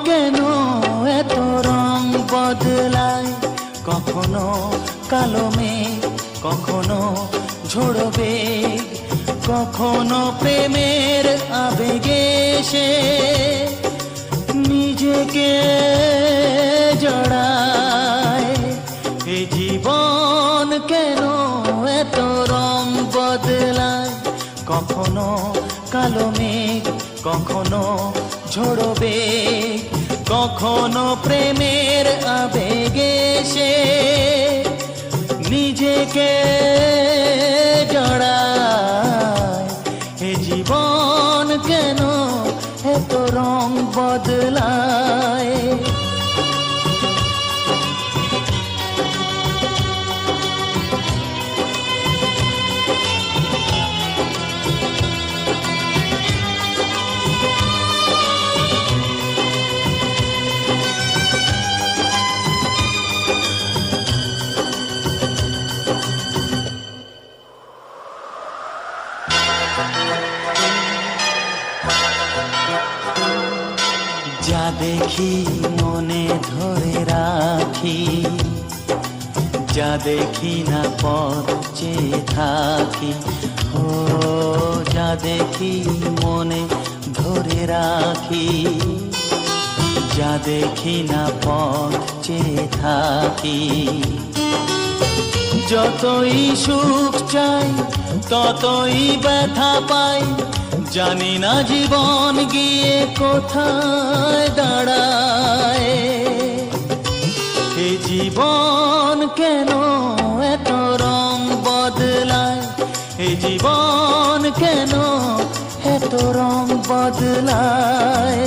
কেন এত রং বদলায়, কখনো কালো মেঘ, কখনো ঝোড়ো বেগ, কখনো প্রেমের আবেগে সে নিজেকে জড়ায়। এ জীবন কেন এত রং বদলায়, কখনো কালো মেঘ, কখনো ঝোড়ো বেগ, কখনো প্রেমের আবেগে সে নিজেকে জড়ায়। এ জীবন কেন এত রং বদলায়। যা দেখি মনে ধরে রাখি, যা দেখি না পথ চেয়ে থাকি। ও যা দেখি মনে ধরে রাখি, যা দেখি না পথ চেয়ে থাকি। যতই সুখ চাই ততই ব্যথা পাই, জানি না জীবন গিয়ে কোথায় দাঁড়ায়। এ জীবন কেন এত রং বদলায়, এ জীবন কেন এত রং বদলায়।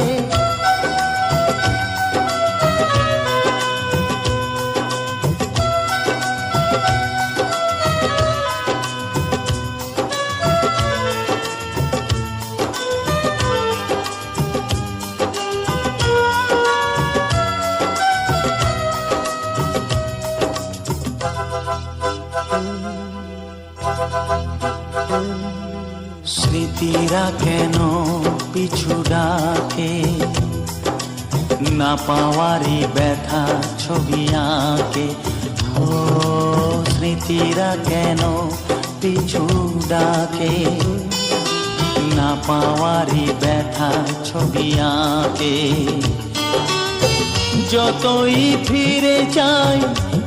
স্মৃতিরা কেন পিছু ডাকে, না পাওয়ারই ব্যথা ছবি আঁকে। ও স্মৃতিরা কেন পিছু ডাকে, না পাওয়ারই ব্যথা ছবি আঁকে। যতই ফিরে যাই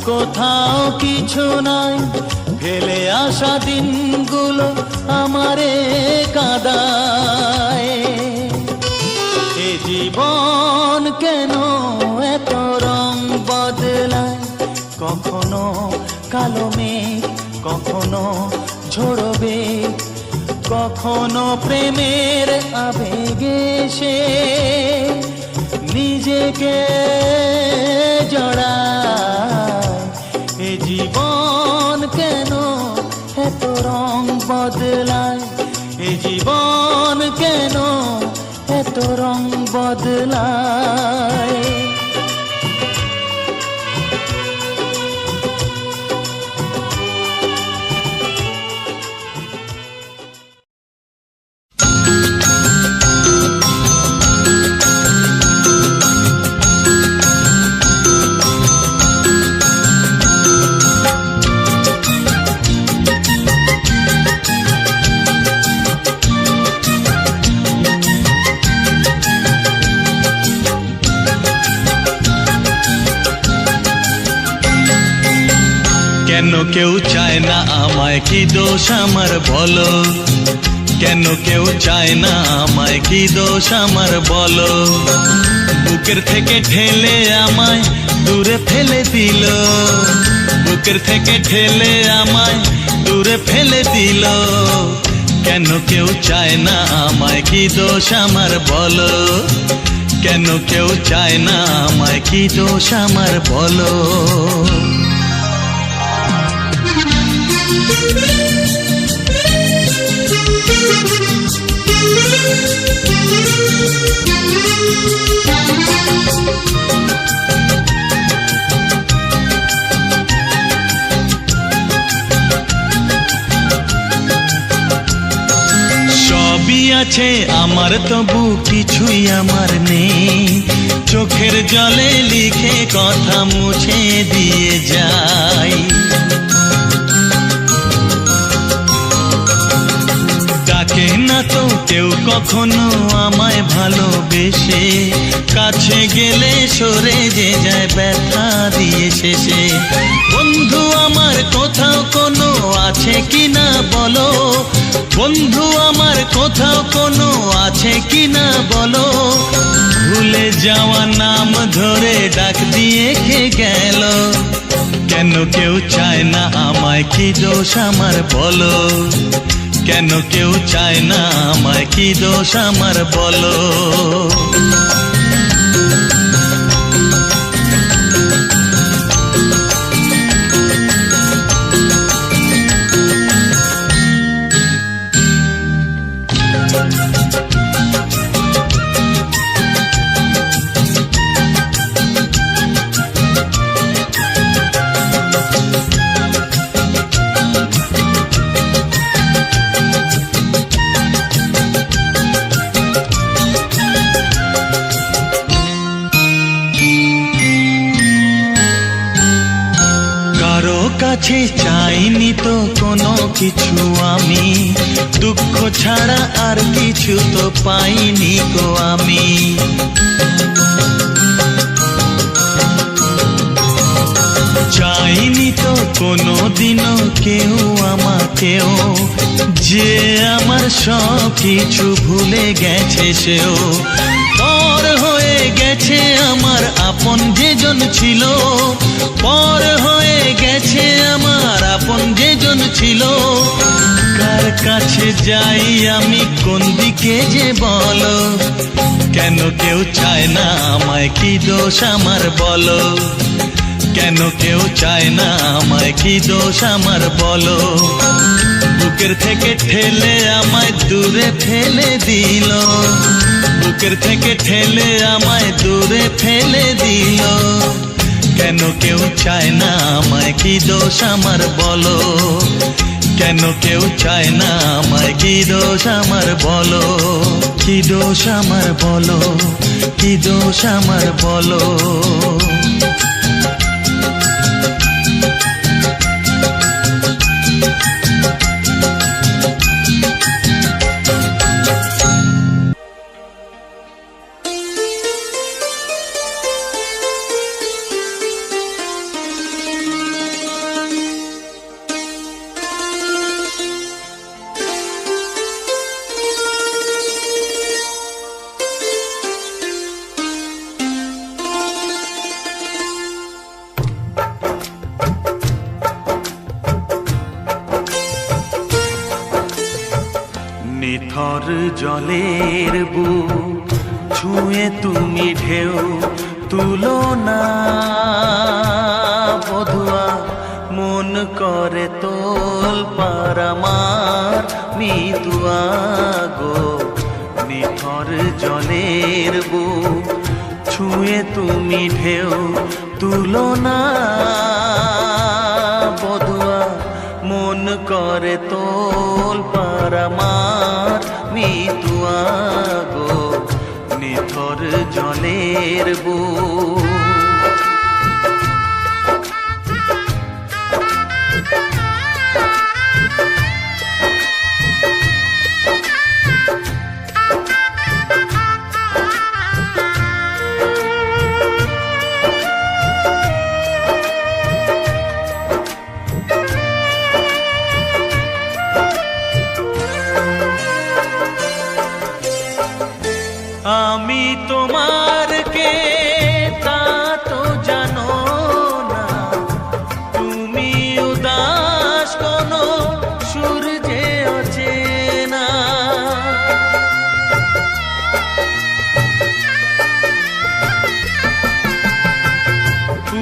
কোথাও কিছু নাই, ফেলে আসা দিনগুলো আমারে কাঁদায়। এ জীবন কেন এত রং বদলায়, কখনো কালো মেঘ, কখনো ঝোড়ো বেগ, কখনো প্রেমের আবেগে সে নিজেকে জড়ায়। এ জীবন কেন এত রং বদলায়, এ জীবন কেন এত রং বদলায়। কেন কেউ চায় না আমায়, কি দোষ আমার বলো। কেন কেউ চায় না আমায়, কি দোষ আমার বলো। বুকের থেকে ঠেলে আমায় দূরে ফেলে দিল, বুকের থেকে ঠেলে আমায় দূরে ফেলে দিল। কেন কেউ চায় না আমায়, কি দোষ আমার বলো। কেন কেউ চায় না আমায়, কি দোষ আমার বলো। সব ছবি আছে আমার, তবু কিছুই আমার নেই। চোখের জলে লিখে কথা মুছে দিয়ে যাই। ডাকে না তো কেউ কখনো আমায় ভালোবেসে, কাছে গেলে সরে যে যায় ব্যথা দিয়ে শেষে। বন্ধু আমার কোথাও কোনো আছে কিনা বলো, বন্ধু আমার কোথাও কোনো আছে কিনা বলো। ভুলে যাওয়া নাম ধরে ডাক দিয়ে কে গেল, কেন কেউ চায় না আমায়, কি দোষ আমার বলো। কেন কেউ চায় না আমায়, কি দোষ আমার বলো। কারো কাছে চাইনি তো কোনো কিছু আমি, দুঃখ ছাড়া আর কিছু তো পাইনি গো আমি। চাইনি তো কোনো দিনও কেউ আমাকেও, যে আমার সব কিছু ভুলে গেছে সেও। পর হয়ে গেছে আমার আপন যেজন ছিল, পর হয়ে গেছে আমার আপন যেজন ছিল। কার কাছে যাই আমি, কোন দিকে যে বলো। কেন কেউ চায় না আমায়, কি দোষ আমার বলো। কেন কেউ চায় না আমায়, কি দোষ আমার বলো। বুকের থেকে ঠেলে আমায় দূরে ফেলে দিল, বুকের থেকে ঠেলে আমায় দূরে ফেলে দিল। কেন কেউ চায় না আমায়, কি দোষ আমার বলো। কেন কেউ চায় না আমায়, কি দোষ আমার বলো। কি দোষ আমার বলো, কি দোষ আমার বলো। নিথর জলের বুক ছুঁয়ে তুমি ঢেউ তুলো না বধুয়া, মন করে তোল পার আমার মিতুয়া গো। নিথর জলের বুক ছুঁয়ে তুমি ঢেউ তুলো না বধুয়া, মন করে তোল পার আমার মিতুয়া গো। নিথর জলের বুক আমি তোমার কে তা তো জানো না, তুমি উদাস কোনো সূর্যে অচেনা।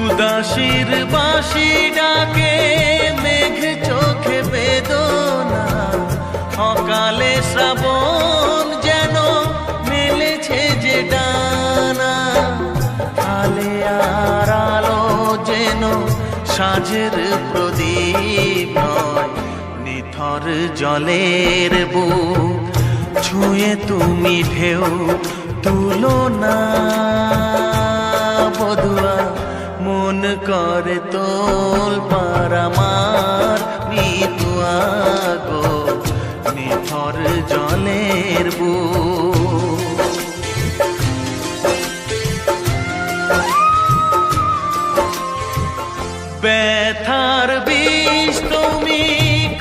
উদাসীর বাঁশি ডাকে মেঘ চোখে বেদনা, অকালে শ্রাবণ যেন মেলেছে যে ডানা। আলে আর আলো যেন সাঁঝের প্রদীপ নয়, নিথর জলের বুক ছুঁয়ে তুমি ঢেউ তুলো না বধুয়া, মন করে তোল পার আমার মিতুয়া গো, নিথর জলের বুক। ব্যথার বিষ তুমি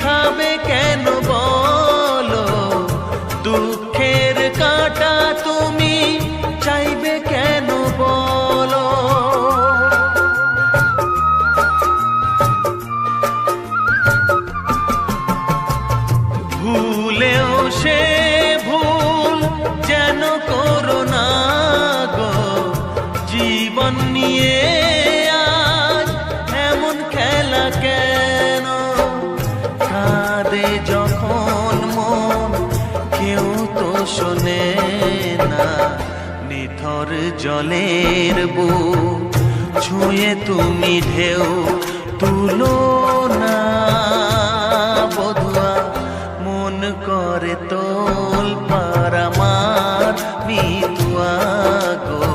খাবে কেন বলো, দুঃখের কাঁটা তুমি চাইবে কেন বলো। ভুলেও সে ভুল যেন করো না গো, জীবন নিয়ে আজ এমন খেলা কেন। কাঁদে যখন মন কেউ তো শোনে না, নিথর জলের বুক ছুঁয়ে তুমি ঢেউ তুলো না বধুয়া, মন করে তোল পার আমার মিতুয়া গো,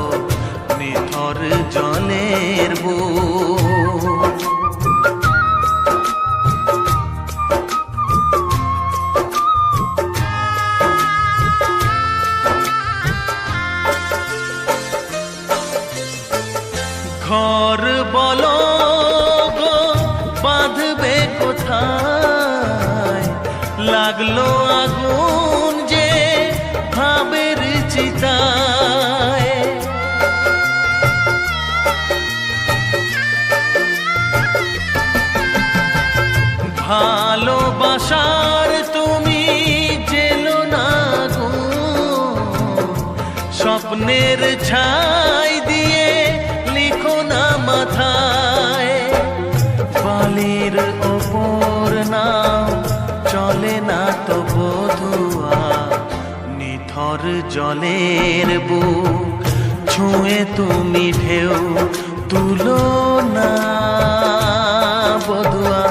নিথর জলের বুক। ঘর বলো গো বাঁধবে কোথায়, লাগলো আগুন যে ভাবের চিতায়। ভালোবাসার তুমি জেলো না গো, স্বপ্নের ছাই দিয়ে লিখো না মাথায়। বালির ওপর নাও চলে না তো বধুয়া, নিথর জলের বুক ছুঁয়ে তুমি ঢেউ তুলো না বধুয়া,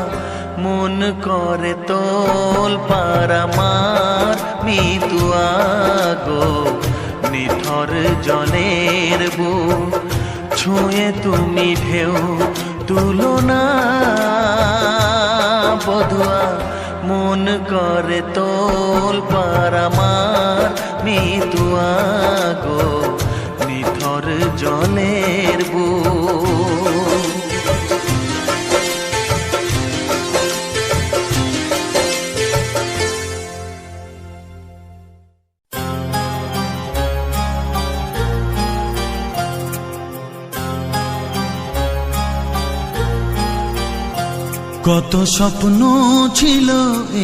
মন করে তোল পার আমার মিতুয়া গো, নিথর জলের বুক ছুঁয়ে তুমি ঢেউ তুলো না বধুয়া, মন করে তোল পার আমার মিতুয়া গো, নিথর জলের বুক। কত স্বপ্ন ছিল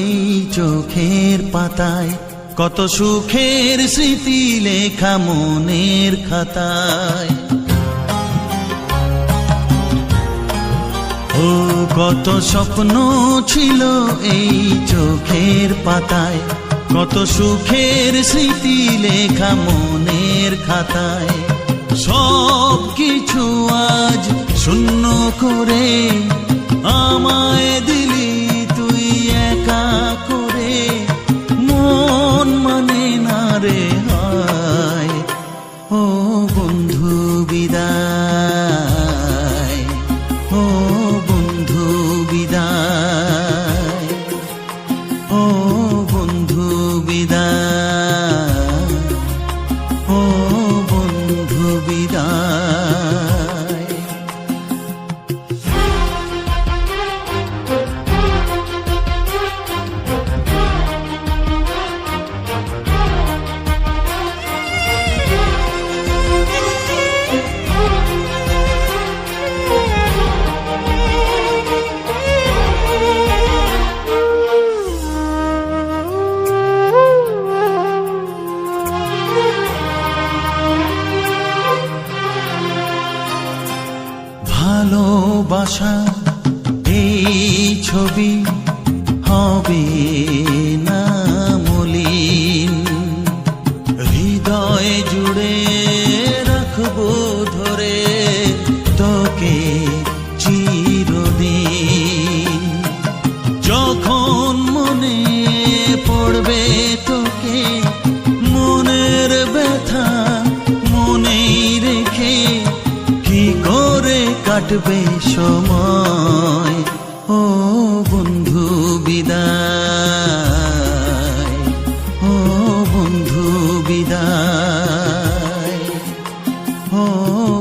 এই চোখের পাতায়, কত সুখের স্মৃতি লেখা মনের খাতায়। ও কত স্বপ্ন ছিল এই চোখের পাতায়, কত সুখের স্মৃতি লেখা মনের খাতায়। সব কিছু আজ শূন্য করে আমায় দিলি তুই একা করে, মন মানে না রে হায়। ও বন্ধু বিদায়, ও বন্ধু বিদায়, ও বন্ধু বিদায়, ও বন্ধু বিদায়। ভালোবাসা এই ছবি হবে না মলিন, হৃদয় জুড়ে রাখবো ধরে তোকে চিরদিন। যখন মনে পড়বে তোকে কাটবে সময়। ও বন্ধু বিদায়, ও বন্ধু বিদায়, ও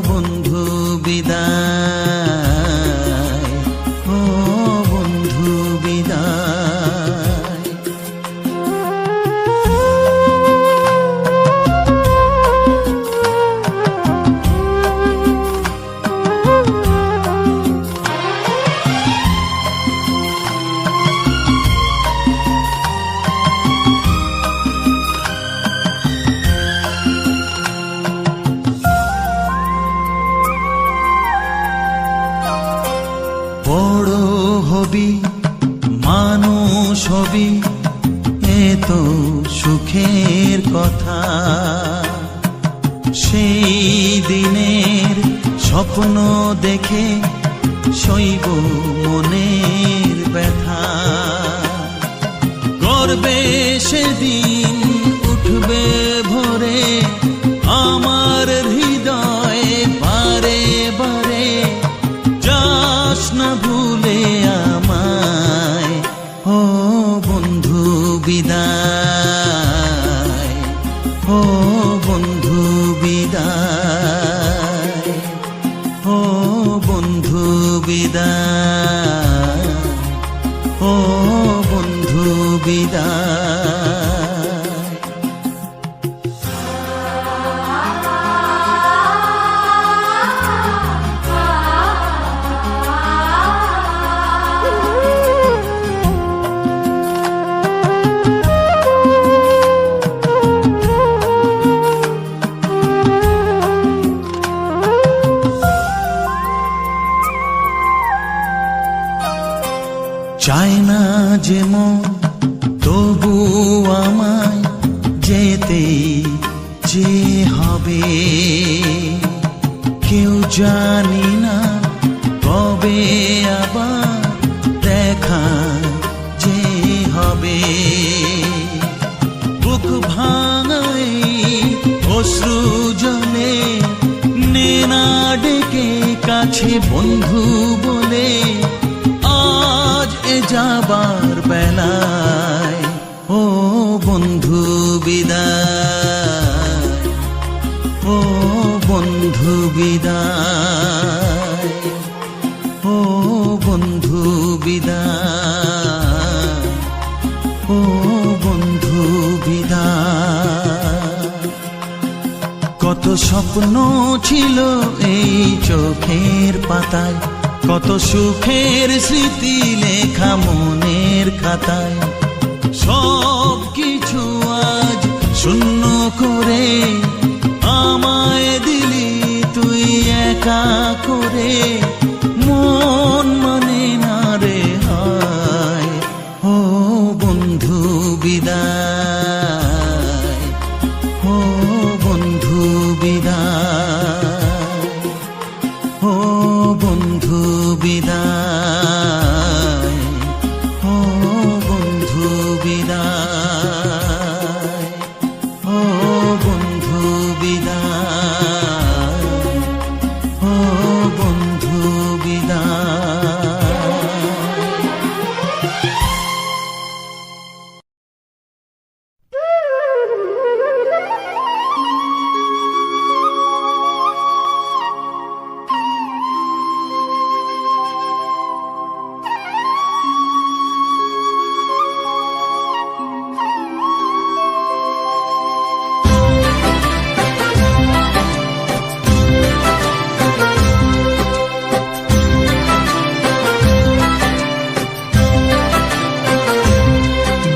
বন্ধু বিদায়, ও বন্ধু বিদায়। বড় হবি, মানুষ হবি, এ তো সুখের কথা। সেই দিনের স্বপ্ন দেখে সইব মনের ব্যথা। গর্বে সেদিন উঠবে ভোরে আমার হৃদয় বারে বারে, যাস না ভুলে আমায়। ও বন্ধু বিদায়, ও বন্ধু বিদায়, ও বন্ধু বিদায়, ও বন্ধু বিদায়। চায় না যে মন তবু আমায় যেতে যে হবে। কেউ জানি না কবে আবার দেখা যে হবে। বুক ভাঙাই অশ্রু জলে নে না ডেকে কাছে বন্ধু বলে, আজ এ যাবার বেলায়। ও বন্ধু বিদায়, ও বন্ধু বিদায়, ও বন্ধু বিদায়, ও বন্ধু বিদায়। কত স্বপ্ন ছিল এই চোখের পাতায়, কত সুখের স্মৃতি লেখা মনের খাতায়। সব কিছু আজ শূন্য করে আমায় দিলি তুই একা করে। মন মানে না রে হায়। ও বন্ধু বিদায়, ও বন্ধু বিদায়, ও বন্ধু বিদায়, ও বন্ধু বিদায়, ও বন্ধু বিদায়, ও বন্ধু বিদায়।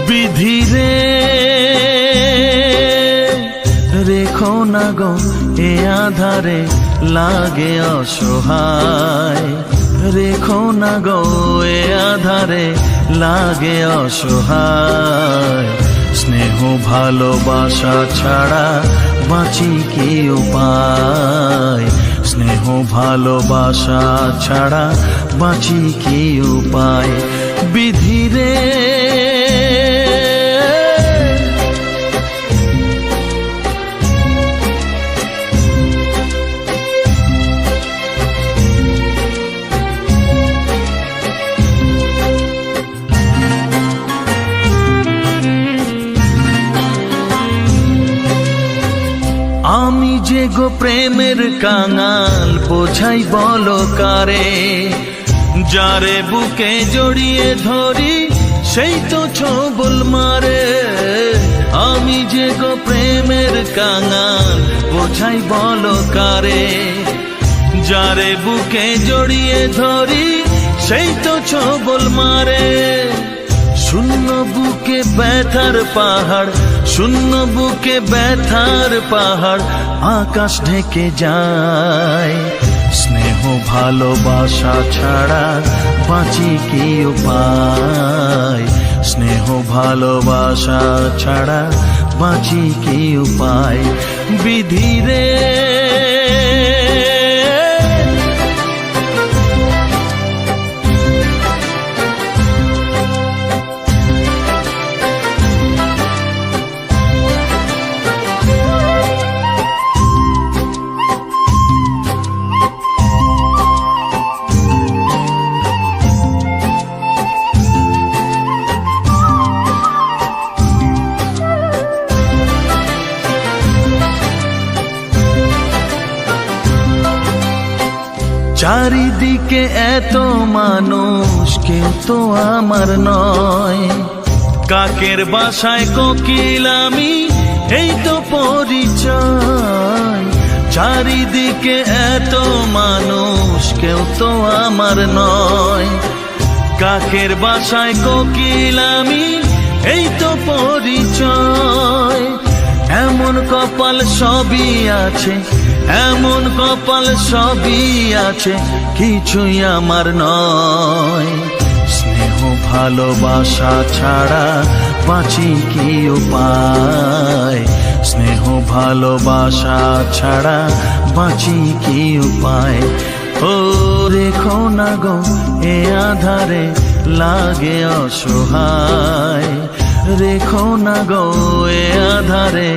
বিধিরে রেখো না গো এ আধারে লাগে অসহায়। রেখো না গো এ আধারে লাগে অসহায়। স্নেহ ভালোবাসা ছাড়া বাঁচি কি উপায়। স্নেহ ভালোবাসা ছাড়া বাঁচি কি উপায়। বিধিরে যে গো প্রেমের কাঙাল বোঝাই বলো কারে, যারে বুকে জড়িয়ে ধরি সেই তো ছবল মারে। আমি যে গো প্রেমের কাঙাল বোঝাই বলো কারে, যারে বুকে জড়িয়ে ধরি সেই তো ছবল মারে। শূন্য বুকে ব্যথার পাহাড়, শূন্য বুকে ব্যথার পাহাড় আকাশ ঢেকে যায়। স্নেহ ভালোবাসা ছাড়া বাঁচি কি উপায়, স্নেহ ভালোবাসা ছাড়া বাঁচি কি উপায়। বিধি রে চারিদিকে এত মানুষ কেউ তো আমার নয়, কাকের বাসায় কোকিল আমি এই তো পরিচয়। চারিদিকে এত মানুষ কেউ তো আমার নয়, কাকের বাসায় কোকিল আমি এই তো পরিচয়। এমন কপাল সবই আছে, এমন কপাল সবই আছে, কিছুই আমার নয়। স্নেহ ভালোবাসা ছাড়া বাঁচি কি উপায়, স্নেহ ভালোবাসা ছাড়া বাঁচি কি উপায়। ও রেখো না গো এ আধারে লাগে অসহায়, রেখো না গো এ আধারে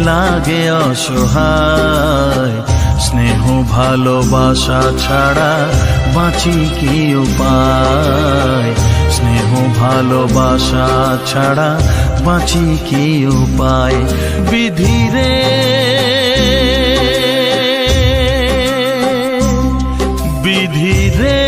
লাগে অসহায়। স্নেহ ভালোবাসা ছাড়া বাঁচি কি উপায়, স্নেহ ভালোবাসা ছাড়া বাঁচি কি উপায়। বিধি রে বিধি রে